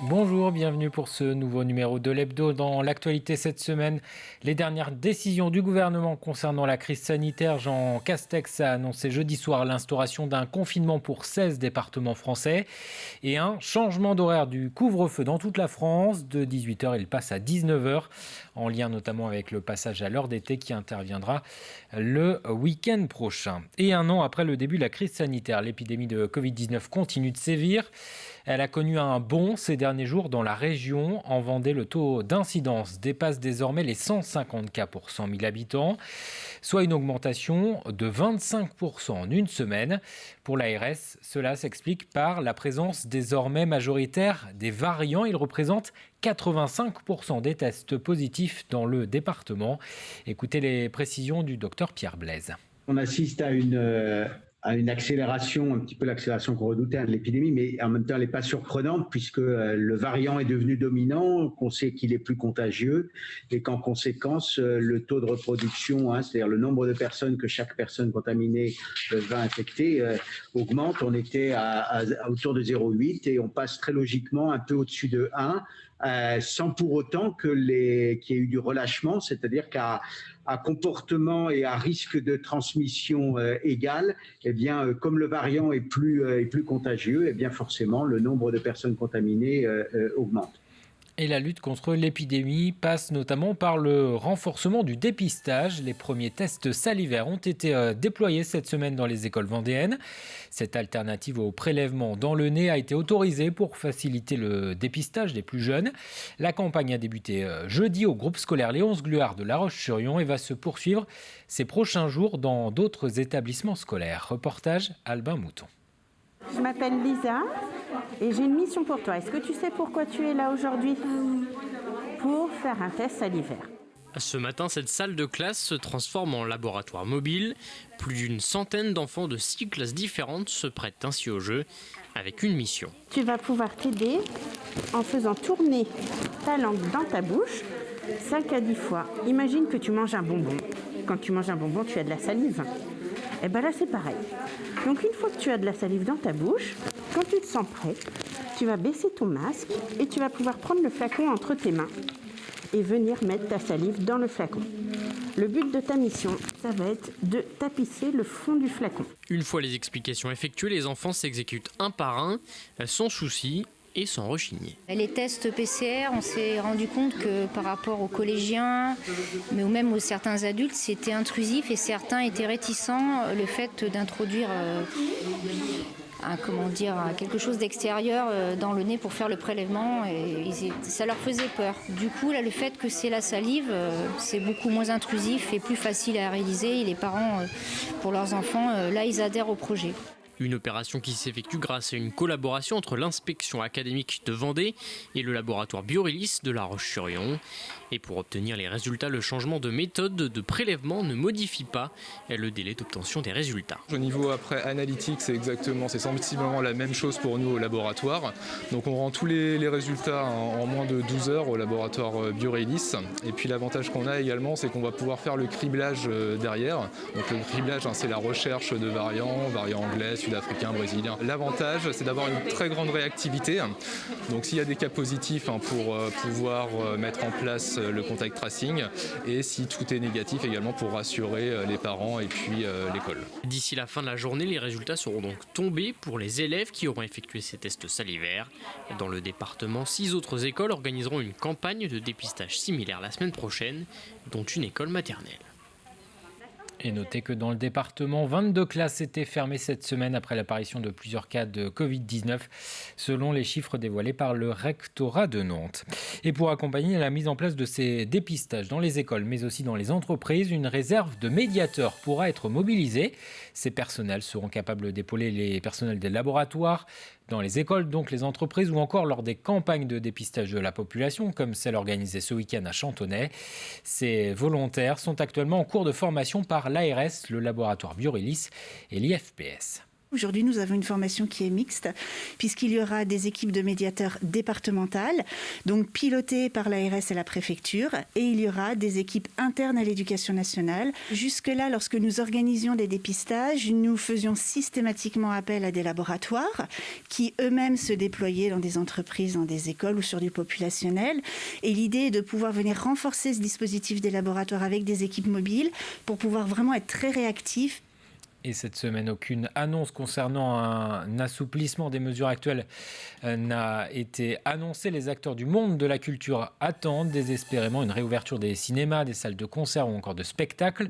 Bonjour, bienvenue pour ce nouveau numéro de l'Hebdo. Dans l'actualité cette semaine, les dernières décisions du gouvernement concernant la crise sanitaire. Jean Castex a annoncé jeudi soir l'instauration d'un confinement pour 16 départements français et un changement d'horaire du couvre-feu dans toute la France. De 18h, il passe à 19h, en lien notamment avec le passage à l'heure d'été qui interviendra le week-end prochain. Et un an après le début de la crise sanitaire, l'épidémie de Covid-19 continue de sévir. Elle a connu un bond ces derniers jours dans la région. En Vendée, le taux d'incidence dépasse désormais les 150 cas pour 100 000 habitants, soit une augmentation de 25% en une semaine. Pour l'ARS, cela s'explique par la présence désormais majoritaire des variants. Ils représentent 85% des tests positifs dans le département. Écoutez les précisions du docteur Pierre Blaise. On assiste à une accélération, un petit peu l'accélération qu'on redoutait de l'épidémie, mais en même temps, elle n'est pas surprenante puisque le variant est devenu dominant, qu'on sait qu'il est plus contagieux et qu'en conséquence, le taux de reproduction, c'est-à-dire le nombre de personnes que chaque personne contaminée va infecter, augmente. On était autour de 0,8 et on passe très logiquement un peu au-dessus de 1. Sans pour autant qu'il y ait eu du relâchement, c'est-à-dire qu'à comportement et à risque de transmission égal, eh bien, comme le variant est plus contagieux, eh bien forcément le nombre de personnes contaminées augmente. Et la lutte contre l'épidémie passe notamment par le renforcement du dépistage. Les premiers tests salivaires ont été déployés cette semaine dans les écoles vendéennes. Cette alternative au prélèvement dans le nez a été autorisée pour faciliter le dépistage des plus jeunes. La campagne a débuté jeudi au groupe scolaire Léonce Gluard de La Roche-sur-Yon et va se poursuivre ces prochains jours dans d'autres établissements scolaires. Reportage Albin Mouton. Je m'appelle Lisa et j'ai une mission pour toi. Est-ce que tu sais pourquoi tu es là aujourd'hui ? Pour faire un test salivaire. Ce matin, cette salle de classe se transforme en laboratoire mobile. Plus d'une centaine d'enfants de 6 classes différentes se prêtent ainsi au jeu avec une mission. Tu vas pouvoir t'aider en faisant tourner ta langue dans ta bouche 5 à 10 fois. Imagine que tu manges un bonbon. Quand tu manges un bonbon, tu as de la salive. Et bien là, c'est pareil. Donc une fois que tu as de la salive dans ta bouche, quand tu te sens prêt, tu vas baisser ton masque et tu vas pouvoir prendre le flacon entre tes mains et venir mettre ta salive dans le flacon. Le but de ta mission, ça va être de tapisser le fond du flacon. Une fois les explications effectuées, les enfants s'exécutent un par un, sans souci et sans rechigner. Les tests PCR, on s'est rendu compte que par rapport aux collégiens, mais même aux certains adultes, c'était intrusif et certains étaient réticents. Le fait d'introduire quelque chose d'extérieur dans le nez pour faire le prélèvement, et ça leur faisait peur. Du coup, là, le fait que c'est la salive, c'est beaucoup moins intrusif et plus facile à réaliser. Et les parents, pour leurs enfants, là, ils adhèrent au projet. Une opération qui s'effectue grâce à une collaboration entre l'inspection académique de Vendée et le laboratoire Biorélis de La Roche-sur-Yon. Et pour obtenir les résultats, le changement de méthode de prélèvement ne modifie pas le délai d'obtention des résultats. Au niveau après analytique, c'est sensiblement la même chose pour nous au laboratoire. Donc on rend tous les résultats en moins de 12 heures au laboratoire Biorélis. Et puis l'avantage qu'on a également, c'est qu'on va pouvoir faire le criblage derrière. Donc le criblage, c'est la recherche de variants anglais, sud-africains, brésiliens. L'avantage, c'est d'avoir une très grande réactivité. Donc s'il y a des cas positifs, pour pouvoir mettre en place le contact tracing, et si tout est négatif également pour rassurer les parents et puis l'école. D'ici la fin de la journée, les résultats seront donc tombés pour les élèves qui auront effectué ces tests salivaires. Dans le département, 6 autres écoles organiseront une campagne de dépistage similaire la semaine prochaine, dont une école maternelle. Et notez que dans le département, 22 classes étaient fermées cette semaine après l'apparition de plusieurs cas de Covid-19, selon les chiffres dévoilés par le rectorat de Nantes. Et pour accompagner la mise en place de ces dépistages dans les écoles, mais aussi dans les entreprises, une réserve de médiateurs pourra être mobilisée. Ces personnels seront capables d'épauler les personnels des laboratoires, dans les écoles, donc les entreprises, ou encore lors des campagnes de dépistage de la population, comme celle organisée ce week-end à Chantonnay. Ces volontaires sont actuellement en cours de formation par l'ARS, le laboratoire Biorélis et l'IFPS. Aujourd'hui, nous avons une formation qui est mixte, puisqu'il y aura des équipes de médiateurs départementales, donc pilotées par l'ARS et la préfecture, et il y aura des équipes internes à l'éducation nationale. Jusque-là, lorsque nous organisions des dépistages, nous faisions systématiquement appel à des laboratoires qui eux-mêmes se déployaient dans des entreprises, dans des écoles ou sur du populationnel. Et l'idée est de pouvoir venir renforcer ce dispositif des laboratoires avec des équipes mobiles pour pouvoir vraiment être très réactifs. Et cette semaine, aucune annonce concernant un assouplissement des mesures actuelles n'a été annoncée. Les acteurs du monde de la culture attendent désespérément une réouverture des cinémas, des salles de concert ou encore de spectacles.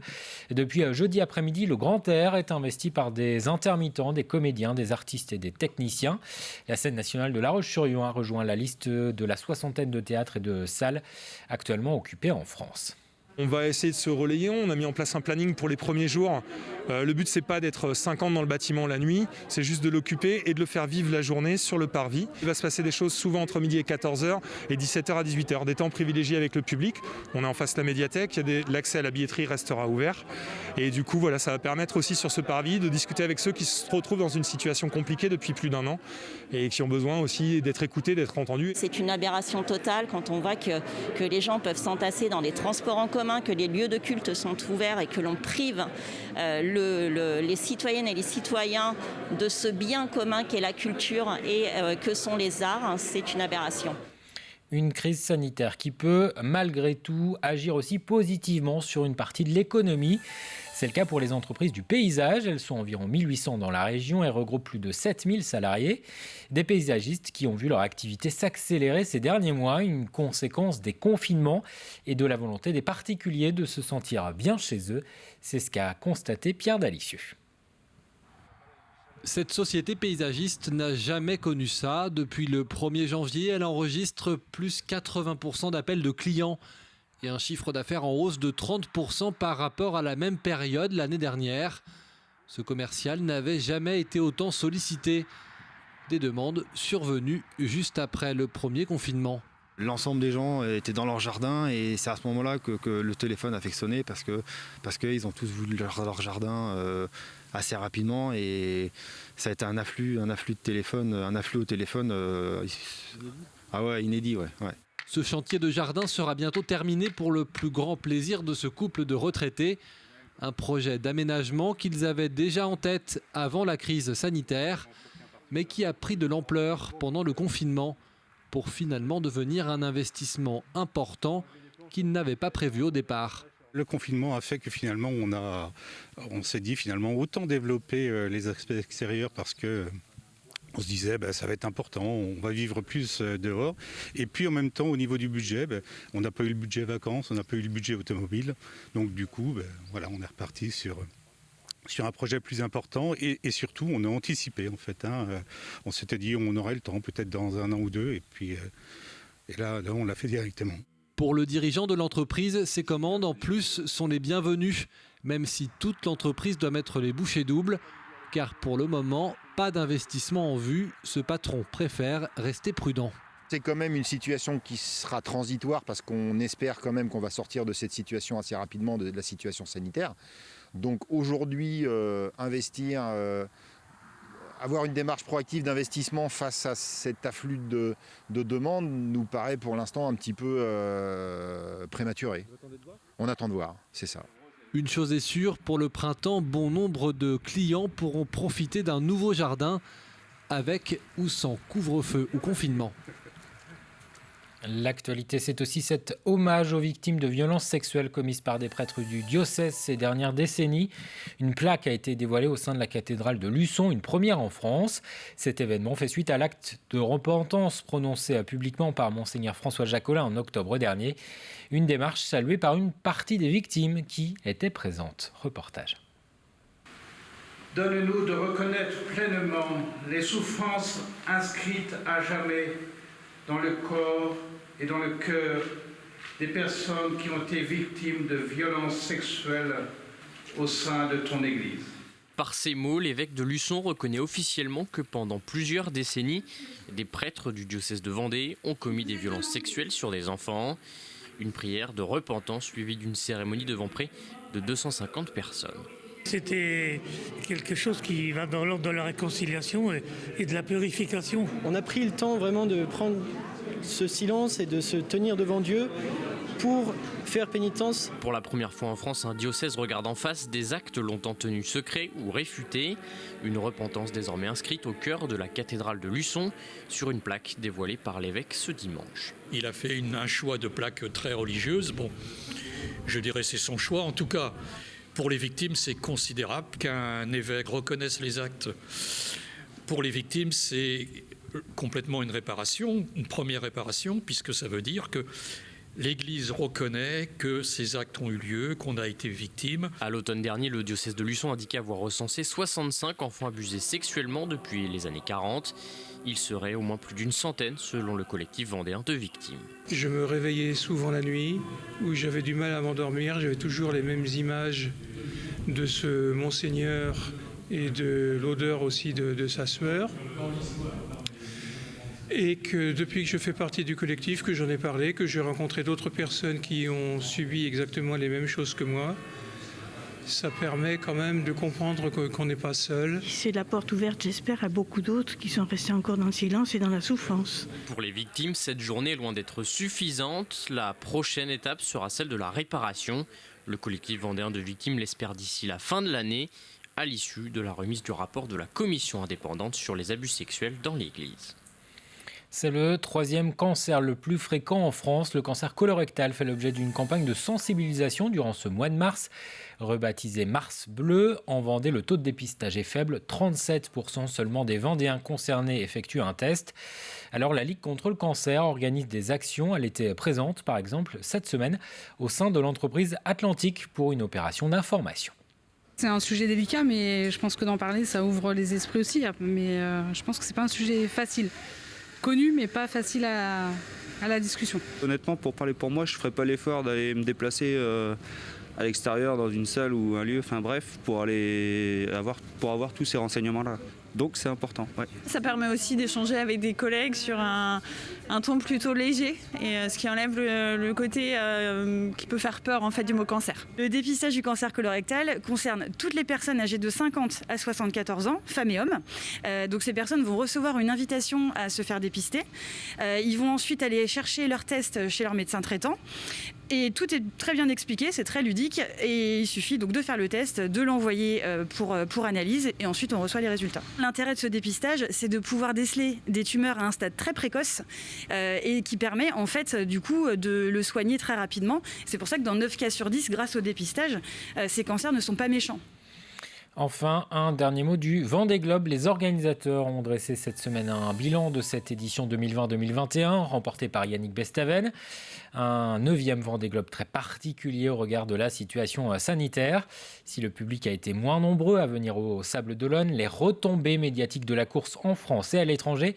Et depuis jeudi après-midi, le Grand Air est investi par des intermittents, des comédiens, des artistes et des techniciens. La scène nationale de La Roche-sur-Yon a rejoint la liste de la soixantaine de théâtres et de salles actuellement occupées en France. On va essayer de se relayer, on a mis en place un planning pour les premiers jours. Le but, c'est pas d'être 50 dans le bâtiment la nuit, c'est juste de l'occuper et de le faire vivre la journée sur le parvis. Il va se passer des choses souvent entre midi et 14h et 17h à 18h, des temps privilégiés avec le public. On est en face de la médiathèque, l'accès à la billetterie restera ouvert. Et du coup, voilà, ça va permettre aussi sur ce parvis de discuter avec ceux qui se retrouvent dans une situation compliquée depuis plus d'1 an et qui ont besoin aussi d'être écoutés, d'être entendus. C'est une aberration totale quand on voit que les gens peuvent s'entasser dans les transports en commun, que les lieux de culte sont ouverts et que l'on prive les citoyennes et les citoyens de ce bien commun qu'est la culture et que sont les arts. C'est une aberration. Une crise sanitaire qui peut, malgré tout, agir aussi positivement sur une partie de l'économie. C'est le cas pour les entreprises du paysage. Elles sont environ 1800 dans la région et regroupent plus de 7000 salariés. Des paysagistes qui ont vu leur activité s'accélérer ces derniers mois, une conséquence des confinements et de la volonté des particuliers de se sentir bien chez eux. C'est ce qu'a constaté Pierre Dalicieux. Cette société paysagiste n'a jamais connu ça. Depuis le 1er janvier, elle enregistre plus 80% d'appels de clients et un chiffre d'affaires en hausse de 30% par rapport à la même période l'année dernière. Ce commercial n'avait jamais été autant sollicité. Des demandes survenues juste après le premier confinement. L'ensemble des gens étaient dans leur jardin et c'est à ce moment-là que le téléphone a fait sonner parce qu'ils ont tous voulu leur jardin assez rapidement et ça a été un afflux de téléphone, un afflux au téléphone inédit. Ouais. Ce chantier de jardin sera bientôt terminé pour le plus grand plaisir de ce couple de retraités. Un projet d'aménagement qu'ils avaient déjà en tête avant la crise sanitaire, mais qui a pris de l'ampleur pendant le confinement pour finalement devenir un investissement important qu'ils n'avaient pas prévu au départ. Le confinement a fait que finalement on s'est dit finalement autant développer les aspects extérieurs parce que on se disait ça va être important, on va vivre plus dehors. Et puis en même temps au niveau du budget, on n'a pas eu le budget vacances, on n'a pas eu le budget automobile. Donc du coup, on est reparti sur un projet plus important et surtout on a anticipé en fait. On s'était dit on aurait le temps peut-être dans 1 an ou 2 et puis là on l'a fait directement. Pour le dirigeant de l'entreprise, ces commandes en plus sont les bienvenues, même si toute l'entreprise doit mettre les bouchées doubles, car pour le moment, pas d'investissement en vue, ce patron préfère rester prudent. C'est quand même une situation qui sera transitoire parce qu'on espère quand même qu'on va sortir de cette situation assez rapidement, de la situation sanitaire. Donc aujourd'hui, investir, avoir une démarche proactive d'investissement face à cet afflux de demandes nous paraît pour l'instant un petit peu prématuré. On attend de voir, c'est ça. Une chose est sûre, pour le printemps, bon nombre de clients pourront profiter d'un nouveau jardin avec ou sans couvre-feu ou confinement. L'actualité, c'est aussi cet hommage aux victimes de violences sexuelles commises par des prêtres du diocèse ces dernières décennies. Une plaque a été dévoilée au sein de la cathédrale de Luçon, une première en France. Cet événement fait suite à l'acte de repentance prononcé publiquement par Monseigneur François Jacolin en octobre dernier. Une démarche saluée par une partie des victimes qui étaient présentes. Reportage. Donne-nous de reconnaître pleinement les souffrances inscrites à jamais dans le corps et dans le cœur des personnes qui ont été victimes de violences sexuelles au sein de ton Église. Par ces mots, l'évêque de Luçon reconnaît officiellement que pendant plusieurs décennies, des prêtres du diocèse de Vendée ont commis des violences sexuelles sur des enfants. Une prière de repentance suivie d'une cérémonie devant près de 250 personnes. C'était quelque chose qui va dans l'ordre de la réconciliation et de la purification. On a pris le temps vraiment de prendre ce silence et de se tenir devant Dieu pour faire pénitence. Pour la première fois en France, un diocèse regarde en face des actes longtemps tenus secrets ou réfutés. Une repentance désormais inscrite au cœur de la cathédrale de Luçon sur une plaque dévoilée par l'évêque ce dimanche. Il a fait un choix de plaque très religieuse. Bon, je dirais c'est son choix. En tout cas, pour les victimes, c'est considérable qu'un évêque reconnaisse les actes. Pour les victimes, c'est complètement une réparation, une première réparation, puisque ça veut dire que l'Église reconnaît que ces actes ont eu lieu, qu'on a été victime. À l'automne dernier, le diocèse de Luçon indiquait avoir recensé 65 enfants abusés sexuellement depuis les années 40. Il serait au moins plus d'une centaine, selon le collectif vendéen de victimes. Je me réveillais souvent la nuit, où j'avais du mal à m'endormir. J'avais toujours les mêmes images de ce monseigneur et de l'odeur aussi de sa sueur. Et que depuis que je fais partie du collectif, que j'en ai parlé, que j'ai rencontré d'autres personnes qui ont subi exactement les mêmes choses que moi, ça permet quand même de comprendre qu'on n'est pas seul. C'est la porte ouverte, j'espère, à beaucoup d'autres qui sont restés encore dans le silence et dans la souffrance. Pour les victimes, cette journée est loin d'être suffisante. La prochaine étape sera celle de la réparation. Le collectif vendéen de victimes l'espère d'ici la fin de l'année, à l'issue de la remise du rapport de la commission indépendante sur les abus sexuels dans l'Église. C'est le 3e cancer le plus fréquent en France. Le cancer colorectal fait l'objet d'une campagne de sensibilisation durant ce mois de mars. Rebaptisé Mars Bleu, en Vendée, le taux de dépistage est faible. 37% seulement des Vendéens concernés effectuent un test. Alors la Ligue contre le cancer organise des actions. Elle était présente, par exemple, cette semaine au sein de l'entreprise Atlantique pour une opération d'information. C'est un sujet délicat, mais je pense que d'en parler, ça ouvre les esprits aussi. Mais je pense que c'est pas un sujet facile. Connu, mais pas facile à la discussion. Honnêtement, pour parler pour moi, je ne ferais pas l'effort d'aller me déplacer à l'extérieur dans une salle ou un lieu, enfin bref, pour avoir tous ces renseignements-là. Donc c'est important. Ouais. Ça permet aussi d'échanger avec des collègues sur un ton plutôt léger, et ce qui enlève le côté qui peut faire peur en fait du mot cancer. Le dépistage du cancer colorectal concerne toutes les personnes âgées de 50 à 74 ans, femmes et hommes. Donc ces personnes vont recevoir une invitation à se faire dépister. Ils vont ensuite aller chercher leur test chez leur médecin traitant. Et tout est très bien expliqué, c'est très ludique, et il suffit donc de faire le test, de l'envoyer pour analyse, et ensuite on reçoit les résultats. L'intérêt de ce dépistage, c'est de pouvoir déceler des tumeurs à un stade très précoce, et qui permet en fait du coup de le soigner très rapidement. C'est pour ça que dans 9 cas sur 10, grâce au dépistage, ces cancers ne sont pas méchants. Enfin, un dernier mot du Vendée Globe. Les organisateurs ont dressé cette semaine un bilan de cette édition 2020-2021, remportée par Yannick Bestaven. Un 9e Vendée Globe très particulier au regard de la situation sanitaire. Si le public a été moins nombreux à venir au Sables d'Olonne, les retombées médiatiques de la course en France et à l'étranger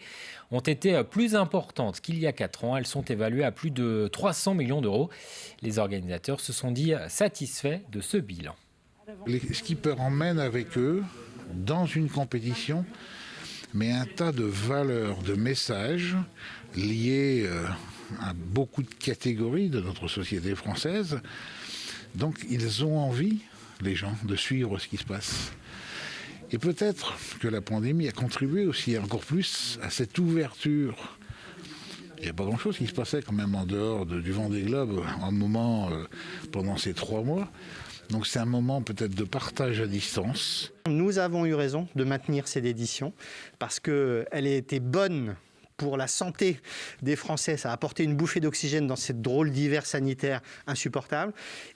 ont été plus importantes qu'il y a 4 ans. Elles sont évaluées à plus de 300 millions d'euros. Les organisateurs se sont dit satisfaits de ce bilan. Les skippers emmènent avec eux, dans une compétition, mais un tas de valeurs, de messages liés à beaucoup de catégories de notre société française. Donc ils ont envie, les gens, de suivre ce qui se passe. Et peut-être que la pandémie a contribué aussi encore plus à cette ouverture. Il n'y a pas grand-chose qui se passait quand même en dehors du Vendée Globe, un moment pendant ces 3 mois. Donc c'est un moment peut-être de partage à distance. Nous avons eu raison de maintenir cette édition parce qu'elle a été bonne pour la santé des Français. Ça a apporté une bouffée d'oxygène dans cette drôle d'hiver sanitaire insupportable.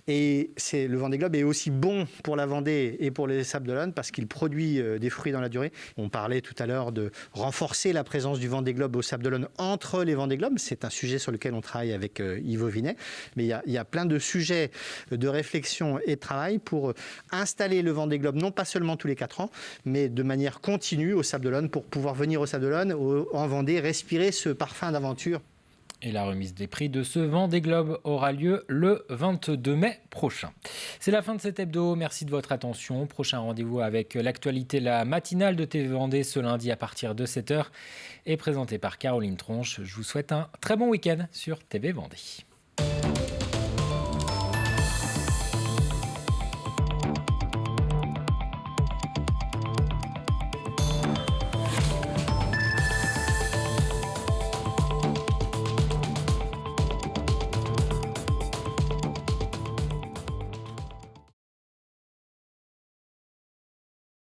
Et le Vendée Globe est aussi bon pour la Vendée et pour les Sables d'Olonne parce qu'il produit des fruits dans la durée. On parlait tout à l'heure de renforcer la présence du Vendée Globe aux Sables d'Olonne entre les Vendée Globes. C'est un sujet sur lequel on travaille avec Yves Vinet. Mais il y a plein de sujets de réflexion et de travail pour installer le Vendée Globe, non pas seulement tous les 4 ans, mais de manière continue aux Sables d'Olonne pour pouvoir venir aux Sables d'Olonne, en Vendée, respirer ce parfum d'aventure. Et la remise des prix de ce Vendée Globe aura lieu le 22 mai prochain. C'est la fin de cet hebdo. Merci de votre attention. Prochain rendez-vous avec l'actualité, la matinale de TV Vendée ce lundi à partir de 7h est présentée par Caroline Tronche. Je vous souhaite un très bon week-end sur TV Vendée.